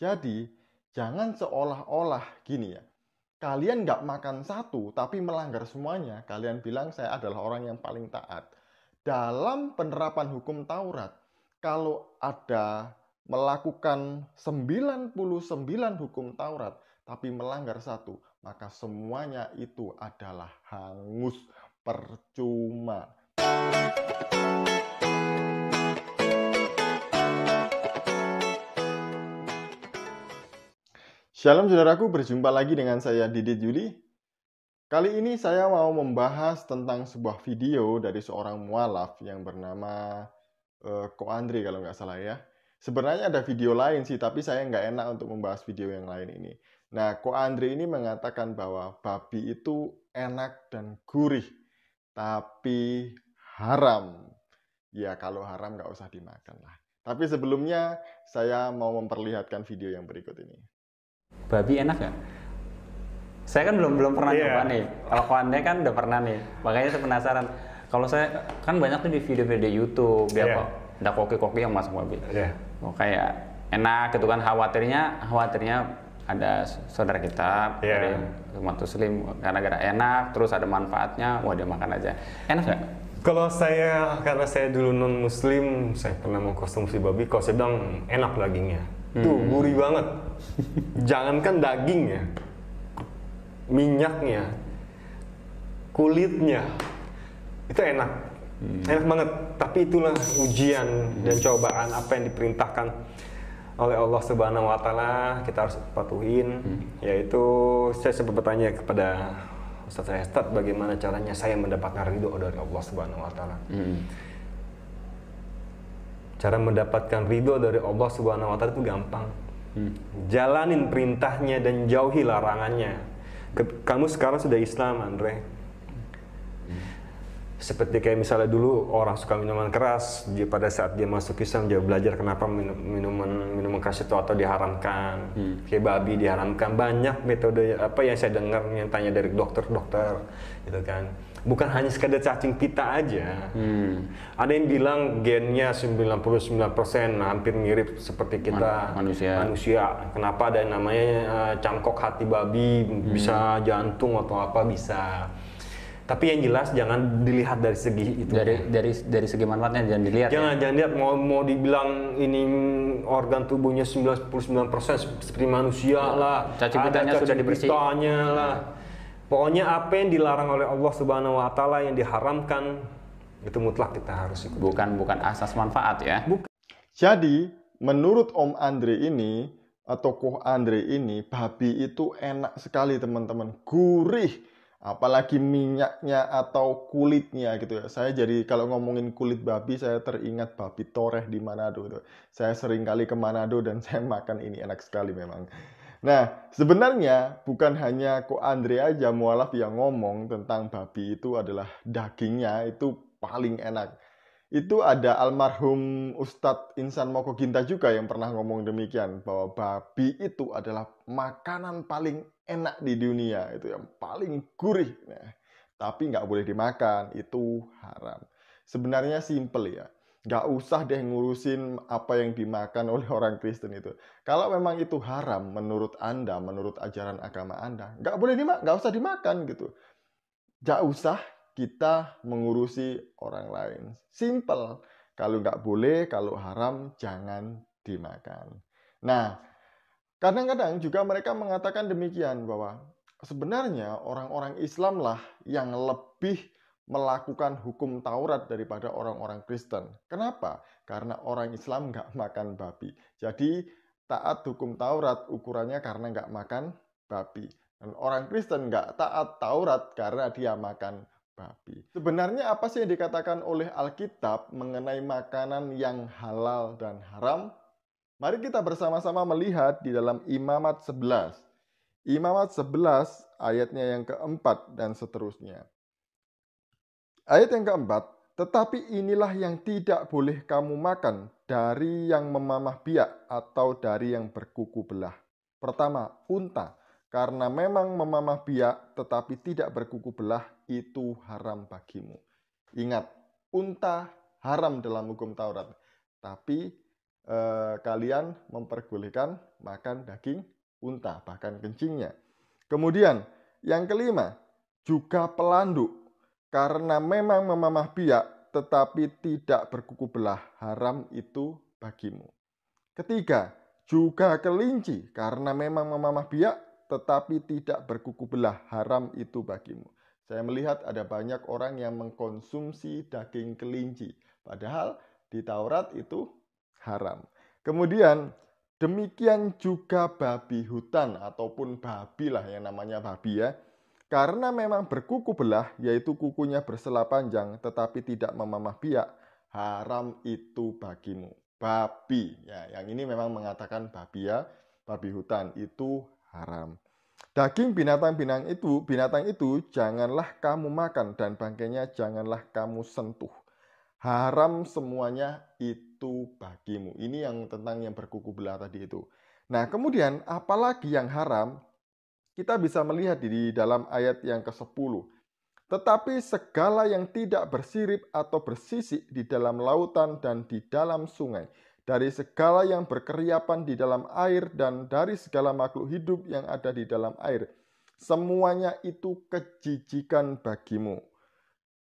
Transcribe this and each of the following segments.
Jadi, jangan seolah-olah gini ya. Kalian nggak makan satu, tapi melanggar semuanya. Kalian bilang saya adalah orang yang paling taat. Dalam penerapan hukum Taurat, kalau ada melakukan 99 hukum Taurat, tapi melanggar satu, maka semuanya itu adalah hangus, percuma. Shalom saudaraku, berjumpa lagi dengan saya Didit Yuli. Kali ini saya mau membahas tentang sebuah video dari seorang mualaf yang bernama Ko Andre kalau nggak salah ya. Sebenarnya ada video lain sih, tapi saya nggak enak untuk membahas video yang lain ini. Nah, Ko Andre ini mengatakan bahwa babi itu enak dan gurih, tapi haram. Ya, kalau haram nggak usah dimakan lah. Tapi sebelumnya, saya mau memperlihatkan video yang berikut ini. Babi enak nggak? Saya kan belum pernah coba nih. Kalau Anda kan udah pernah nih. Makanya saya penasaran. Kalau saya kan banyak tuh di video-video YouTube dia kok ada koki-koki yang masak babi. Oh, kayak enak gitu kan, khawatirnya ada saudara kita dari umat muslim gara-gara enak, terus ada manfaatnya, wah dia makan aja. Enak nggak? Kalau karena saya dulu non muslim, saya pernah mengkonsumsi babi. Kalau saya bilang enak dagingnya, tuh gurih banget. Jangankan dagingnya, minyaknya, kulitnya, itu enak, enak banget. Tapi itulah ujian dan cobaan apa yang diperintahkan oleh Allah Subhanahu Wa Taala kita harus patuhin. Yaitu saya sempat bertanya kepada Ustaz saya, Ustaz, bagaimana caranya saya mendapatkan ridho dari Allah Subhanahu Wa Taala? Cara mendapatkan ridho dari Allah Subhanahu Wa Taala itu gampang. Jalanin perintahnya dan jauhi larangannya. Kamu sekarang sudah Islam, Andre. Seperti kayak misalnya dulu orang suka minuman keras, pada saat dia masuk Islam dia belajar kenapa minuman keras itu atau diharamkan. Kayak babi diharamkan. Banyak metode apa yang saya dengar yang tanya dari dokter-dokter gitu kan. Bukan hanya sekadar cacing pita aja. Ada yang bilang gennya 99%, hampir mirip seperti kita manusia. Kenapa ada yang namanya cangkok hati babi, bisa jantung atau apa bisa. Tapi yang jelas jangan dilihat dari segi itu. Dari segi manfaatnya jangan dilihat. Jangan lihat mau dibilang ini organ tubuhnya 99% seperti manusia lah. Cacing pitanya sudah dibersihkan lah. Pokoknya apa yang dilarang oleh Allah Subhanahu Wa Taala, yang diharamkan itu mutlak kita harus ikut. Bukan asas manfaat ya. Jadi menurut Om Andre ini atau Koh Andre ini, babi itu enak sekali teman-teman, gurih. Apalagi minyaknya atau kulitnya gitu ya. Saya jadi kalau ngomongin kulit babi, saya teringat babi toreh di Manado gitu. Saya sering kali ke Manado dan saya makan ini, enak sekali memang. Nah, sebenarnya bukan hanya Ko Andre aja mualaf yang ngomong tentang babi itu adalah dagingnya itu paling enak. Itu ada almarhum Ustadz Insan Moko Ginta juga yang pernah ngomong demikian, bahwa babi itu adalah makanan paling enak di dunia, itu yang paling gurih. Nah, tapi nggak boleh dimakan, itu haram. Sebenarnya simple ya, nggak usah deh ngurusin apa yang dimakan oleh orang Kristen itu. Kalau memang itu haram menurut Anda, menurut ajaran agama Anda, nggak boleh nggak usah dimakan gitu. Nggak usah kita mengurusi orang lain. Simple. Kalau nggak boleh, kalau haram, jangan dimakan. Nah, kadang-kadang juga mereka mengatakan demikian, bahwa sebenarnya orang-orang Islam lah yang lebih melakukan hukum Taurat daripada orang-orang Kristen. Kenapa? Karena orang Islam nggak makan babi. Jadi taat hukum Taurat ukurannya karena nggak makan babi. Dan orang Kristen nggak taat Taurat karena dia makan babi. Sebenarnya apa sih yang dikatakan oleh Alkitab mengenai makanan yang halal dan haram? Mari kita bersama-sama melihat di dalam Imamat 11. Imamat 11 ayatnya yang keempat dan seterusnya. Ayat yang keempat, tetapi inilah yang tidak boleh kamu makan dari yang memamah biak atau dari yang berkuku belah. Pertama, unta. Karena memang memamah biak tetapi tidak berkuku belah itu haram bagimu. Ingat, unta haram dalam hukum Taurat. Tapi kalian memperbolehkan makan daging unta, bahkan kencingnya. Kemudian yang kelima, juga pelanduk, karena memang memamah biak tetapi tidak berkuku belah, haram itu bagimu. Ketiga, juga kelinci, karena memang memamah biak tetapi tidak berkuku belah, haram itu bagimu. Saya melihat ada banyak orang yang mengkonsumsi daging kelinci, padahal di Taurat itu haram. Kemudian demikian juga babi hutan ataupun babi lah, yang namanya babi ya. Karena memang berkuku belah, yaitu kukunya bersela panjang tetapi tidak memamah biak, haram itu bagimu. Babi, ya, yang ini memang mengatakan babi ya, babi hutan itu haram. Daging binatang itu janganlah kamu makan dan bangkainya janganlah kamu sentuh. Haram semuanya itu bagimu. Ini yang tentang yang berkuku belah tadi itu. Nah, kemudian apalagi yang haram? Kita bisa melihat di dalam ayat yang ke-10. Tetapi segala yang tidak bersirip atau bersisik di dalam lautan dan di dalam sungai, dari segala yang berkeriapan di dalam air dan dari segala makhluk hidup yang ada di dalam air, semuanya itu kejijikan bagimu.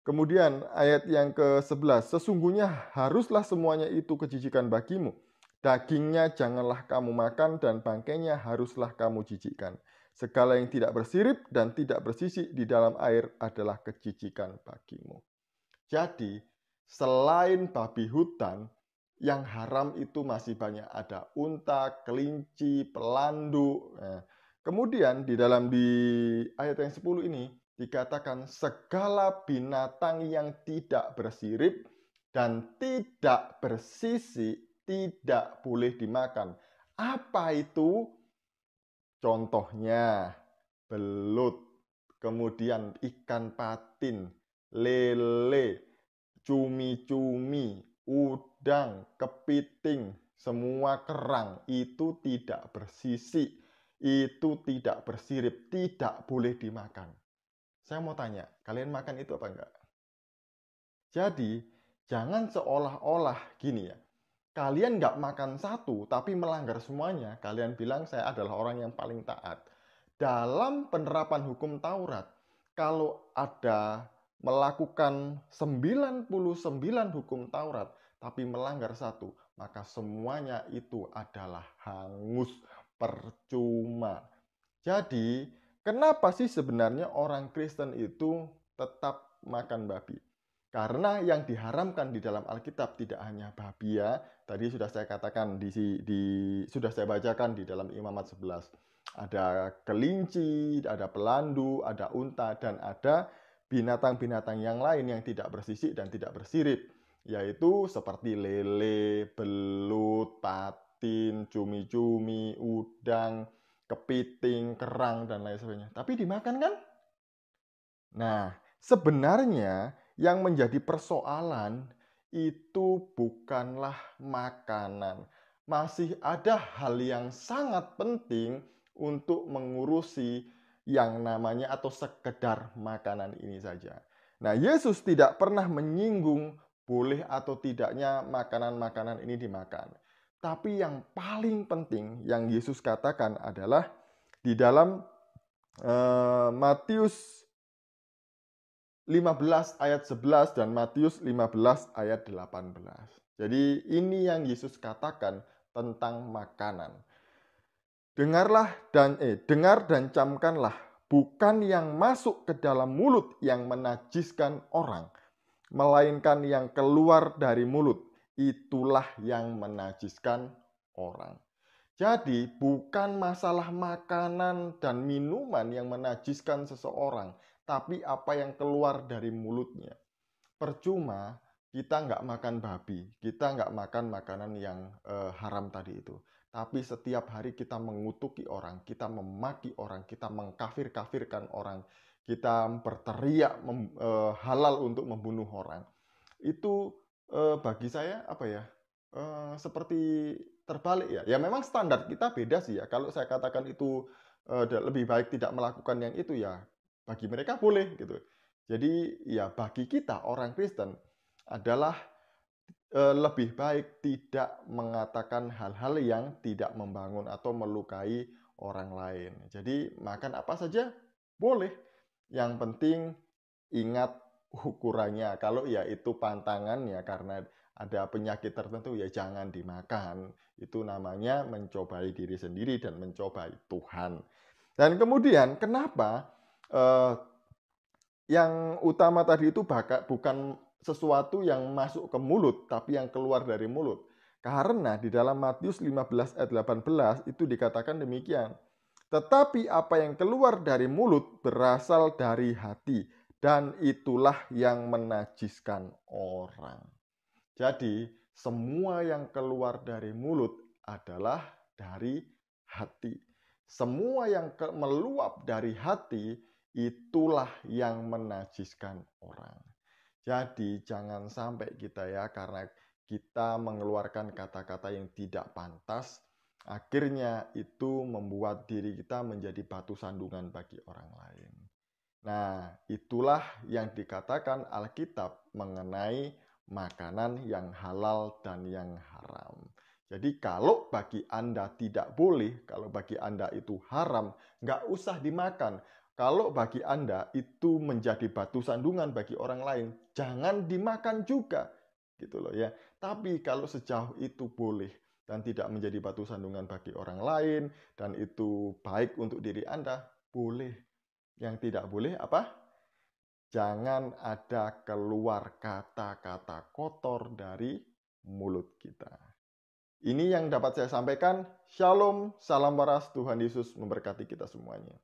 Kemudian ayat yang ke-11, sesungguhnya haruslah semuanya itu kejijikan bagimu. Dagingnya janganlah kamu makan dan bangkainya haruslah kamu jijikkan. Segala yang tidak bersirip dan tidak bersisik di dalam air adalah kejijikan bagimu. Jadi, selain babi hutan, yang haram itu masih banyak. Ada unta, kelinci, pelanduk. Nah, kemudian di ayat yang 10 ini, dikatakan segala binatang yang tidak bersirip dan tidak bersisik tidak boleh dimakan. Apa itu? Contohnya belut, kemudian ikan patin, lele, cumi-cumi, udang, kepiting, semua kerang itu tidak bersisik, itu tidak bersirip, tidak boleh dimakan. Saya mau tanya, kalian makan itu apa enggak? Jadi, jangan seolah-olah gini ya. Kalian nggak makan satu, tapi melanggar semuanya. Kalian bilang saya adalah orang yang paling taat. Dalam penerapan hukum Taurat, kalau ada melakukan 99 hukum Taurat, tapi melanggar satu, maka semuanya itu adalah hangus, percuma. Jadi, kenapa sih sebenarnya orang Kristen itu tetap makan babi? Karena yang diharamkan di dalam Alkitab tidak hanya babi ya. Tadi sudah saya katakan sudah saya bacakan di dalam Imamat 11. Ada kelinci, ada pelandu, ada unta, dan ada binatang-binatang yang lain yang tidak bersisik dan tidak bersirip. Yaitu seperti lele, belut, patin, cumi-cumi, udang, kepiting, kerang, dan lain sebagainya. Tapi dimakan kan? Nah, sebenarnya yang menjadi persoalan itu bukanlah makanan. Masih ada hal yang sangat penting untuk mengurusi yang namanya atau sekedar makanan ini saja. Nah, Yesus tidak pernah menyinggung boleh atau tidaknya makanan-makanan ini dimakan. Tapi yang paling penting yang Yesus katakan adalah di dalam Matius 15 ayat 11 dan Matius 15 ayat 18. Jadi ini yang Yesus katakan tentang makanan. Dengar dan camkanlah, bukan yang masuk ke dalam mulut yang menajiskan orang, melainkan yang keluar dari mulut, itulah yang menajiskan orang. Jadi bukan masalah makanan dan minuman yang menajiskan seseorang, tapi apa yang keluar dari mulutnya. Percuma kita nggak makan babi, kita nggak makan makanan yang haram tadi itu. Tapi setiap hari kita mengutuki orang, kita memaki orang, kita mengkafir-kafirkan orang, kita berteriak halal untuk membunuh orang. Itu bagi saya apa ya? Seperti terbalik ya. Ya memang standar kita beda sih ya. Kalau saya katakan itu lebih baik tidak melakukan yang itu ya, bagi mereka boleh gitu. Jadi ya bagi kita orang Kristen adalah lebih baik tidak mengatakan hal-hal yang tidak membangun atau melukai orang lain. Jadi makan apa saja boleh. Yang penting ingat ukurannya. Kalau ya itu pantangannya karena ada penyakit tertentu ya jangan dimakan. Itu namanya mencobai diri sendiri dan mencobai Tuhan. Dan kemudian kenapa yang utama tadi itu bukan sesuatu yang masuk ke mulut, tapi yang keluar dari mulut. Karena di dalam Matius 15 ayat 18 itu dikatakan demikian. Tetapi apa yang keluar dari mulut berasal dari hati, dan itulah yang menajiskan orang. Jadi, semua yang keluar dari mulut adalah dari hati. Semua yang meluap dari hati, itulah yang menajiskan orang. Jadi jangan sampai kita ya, karena kita mengeluarkan kata-kata yang tidak pantas, akhirnya itu membuat diri kita menjadi batu sandungan bagi orang lain. Nah, itulah yang dikatakan Alkitab mengenai makanan yang halal dan yang haram. Jadi kalau bagi Anda tidak boleh, kalau bagi Anda itu haram, nggak usah dimakan. Kalau bagi Anda itu menjadi batu sandungan bagi orang lain, jangan dimakan juga, gitu loh ya. Tapi kalau sejauh itu boleh dan tidak menjadi batu sandungan bagi orang lain dan itu baik untuk diri Anda, boleh. Yang tidak boleh apa? Jangan ada keluar kata-kata kotor dari mulut kita. Ini yang dapat saya sampaikan. Shalom, salam waras, Tuhan Yesus memberkati kita semuanya.